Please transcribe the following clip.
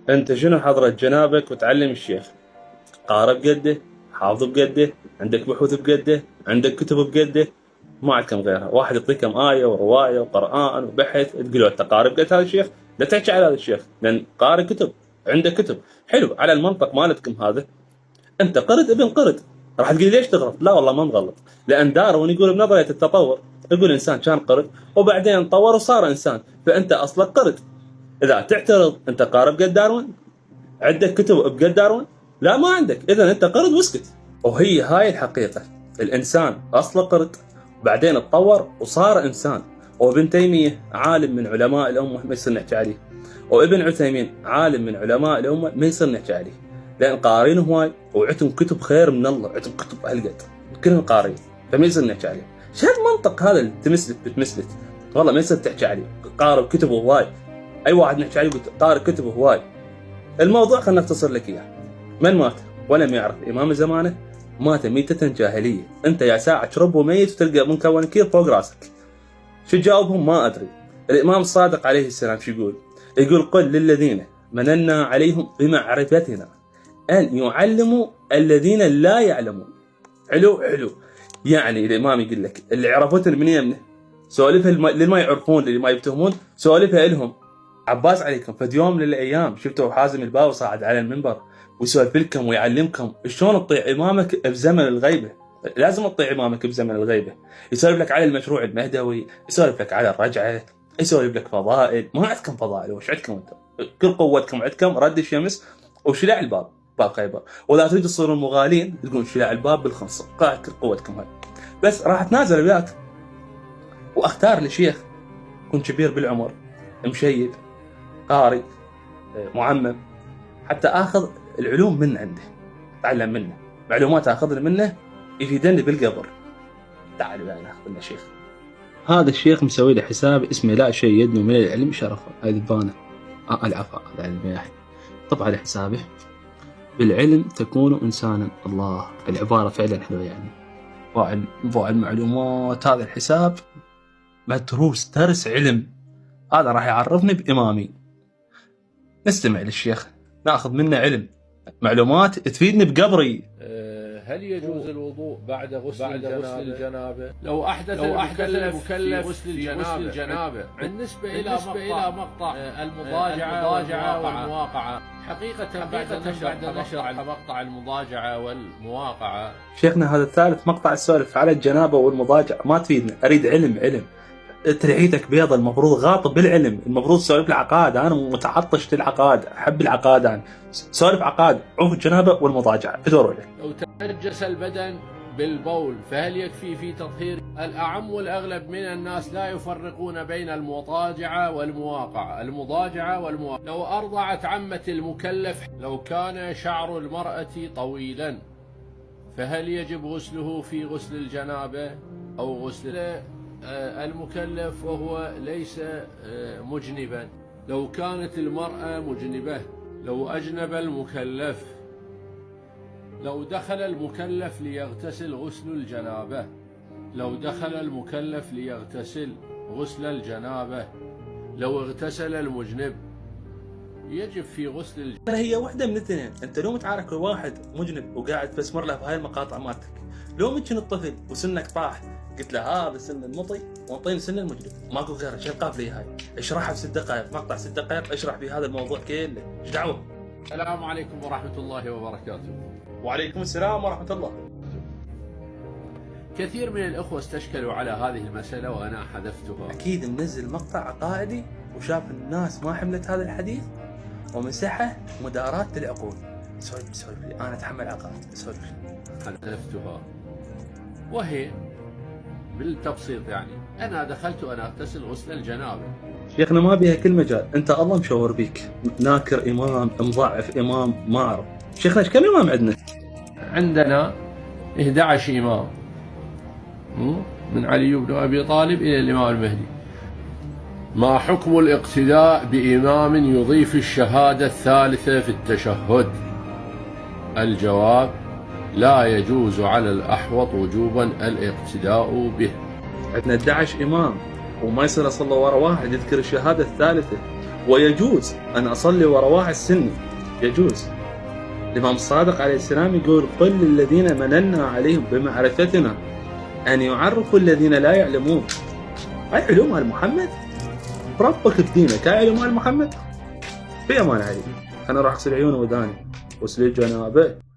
انت شنو حضرة جنابك وتعلم الشيخ؟ قارئ بقده، حافظ بقده، عندك بحوث بقده، عندك كتب بقده، ما عندكم غيرها. واحد يعطيكم آية ورواية وقرآن وبحث تقول له انت قارئ بقد هذا الشيخ؟ لا تحكي على هذا الشيخ لان قارئ كتب، عنده كتب. حلو، على المنطق مالتكم هذا انت قرد ابن قرد. راح تقول ليش تغلط؟ لا والله ما مغلط، لان داروين يقول بنظريه التطور، يقول الانسان كان قرد وبعدين طور وصار انسان، فانت اصلك قرد. اذا تعترض انت قارئ بقد داروين؟ عندك كتب بقد داروين؟ لا ما عندك، اذا انت قرد واسكت. وهي هاي الحقيقه، الانسان اصله قرد بعدين اتطور وصار انسان. وابن تيميه عالم من علماء الامه ما يصير نحكي عليه، وابن عثيمين عالم من علماء الامه ما يصير نحكي عليه، لان قارين هواي وعتم كتب خير من الله، عتم كتب هالقد كلهم قارين، فما يصير نحكي عليه. شو هالمنطق هذا اللي تمسلت بتمسلت؟ والله ما يصير تحكي عليه، قارئ كتب هواي. اي واحد نحكي عليه قارئ كتب هواي. الموضوع خلنا نختصر لك اياه. من مات ولم يعرف امام زمانه مات ميتة جاهلية. انت يا ساعة ترب وميت وتلقى منكر ونكير فوق راسك. شو جاوبهم؟ ما ادري. الامام الصادق عليه السلام شو يقول؟ يقول قل للذين مننا عليهم بمعرفتنا ان يعلموا الذين لا يعلمون. حلو. يعني الامام يقول لك اللي عرفتني من يمنه سوالفها اللي ما يعرفون، اللي ما يفتهمون سوالفها لهم. عباس عليكم فد يوم من الايام شفتوا حازم الباوي صاعد على المنبر ويسولف لكم ويعلمكم شلون تطيع امامك بزمن الغيبه. لازم تطيع امامك بزمن الغيبه. يسولف لك على المشروع المهدوي، يسولف لك على الرجعه، يسولف لك فضائل. ما عندكم فضائل، وش عندكم انتم؟ كل قوتكم عندكم رد الشمس وشلاع الباب، باب خيبر. واذا تريد تصيرون مغالين تقولون شلاع الباب بالخنصر. قاعد كل قوتكم هاي. بس راح اتنازل وياك واختار لشيخ يكون كبير بالعمر، مشيب، قارئ، معمم، حتى اخذ العلوم من عنده، اتعلم منه معلومات، اخذها منه يفيدني بالقبر. تعال بقى ناخذ لنا شيخ. هذا الشيخ مسوي له حساب اسمه لا شيء يدنو من العلم شرفه. هاي البانه العفا هذا علم يا اخي. طب على حسابه بالعلم تكون انسانا. الله العباره فعلا حلوه يعني. ضاع المعلومات. هذا الحساب مدروس درس علم، هذا راح يعرفني بامامي. نستمع للشيخ ناخذ منه علم، معلومات تفيدني بقبري. هل يجوز الوضوء بعد غسل الجنابة؟ لو أحدث المكلف في غسل الجنابة بالنسبة إلى مقطع المضاجعة والمواقعة، حقيقة بعد نشر مقطع المضاجعة والمواقعة شيخنا هذا الثالث مقطع السولف على الجنابة والمضاجعة ما تفيدنا. أريد علم. ترحيتك بيضة، المفروض غاطب بالعلم، المفروض سولف العقائد. أنا متعطش للعقائد، أحب العقائد. أنا سولف عقائد، عوف الجنابة والمضاجعة بدور عليه. لو تنجس البدن بالبول فهل يكفي في تطهير؟ الأعم والأغلب من الناس لا يفرقون بين المضاجعة والمواقعة. لو أرضعت عمة المكلف، لو كان شعر المرأة طويلا فهل يجب غسله في غسل الجنابة أو غسل المكلف وهو ليس مجنبا؟ لو كانت المرأة مجنبة، لو أجنب المكلف، لو دخل المكلف ليغتسل غسل الجنابة، لو دخل المكلف ليغتسل غسل الجنابة، لو اغتسل المجنب يجب في غسل الجنابة. هي واحدة من الاثنين. انت لو متعارك واحد مجنب وقاعد تسمر له في هاي المقاطع مالتك، لو ممكن الطفل وسنك طاح قلت له هذا سن المطي وانطيني سن المجنب، ماكو غيره. شو القافله هاي؟ اشرحها في 6 دقائق، مقطع 6 دقائق اشرح في هذا الموضوع كله. ايش دعوه؟ السلام عليكم ورحمة الله وبركاته. وعليكم السلام ورحمة الله. كثير من الأخوة استشكلوا على هذه المسألة وأنا حذفتها. أكيد منزل مقطع عقائدي وشاف الناس ما حملت هذا الحديث ومسحه مداراة للعقول. سولف أنا أتحمل عقائد. سولف. حذفتها وهي بالتبسيط يعني أنا دخلت وأنا أغتسل غسل الجنابة. شيخنا ما بيها كل مجال، أنت الله مشور بيك، ناكر إمام، مضعف إمام، ما أعرف. شيخنا إيش كم إمام عندنا؟ عندنا 11 إمام، من علي بن أبي طالب إلى الإمام المهدي. ما حكم الاقتداء بإمام يضيف الشهادة الثالثة في التشهد؟ الجواب: لا يجوز على الأحوط وجوبا الاقتداء به. عندنا 11 إمام وما يصير أصلي ورا واحد يذكر الشهادة الثالثة ويجوز أن أصلي وراء واحد سني، يجوز. الإمام الصادق عليه السلام يقول: قل للذين مننا عليهم بمعرفتنا أن يعرفوا الذين لا يعلمون. هاي علوم آل محمد؟ ربك في دينك، هاي علوم آل محمد؟ في أمان عليك. أنا راح أغسل عيوني وداني وأسلج جنابه.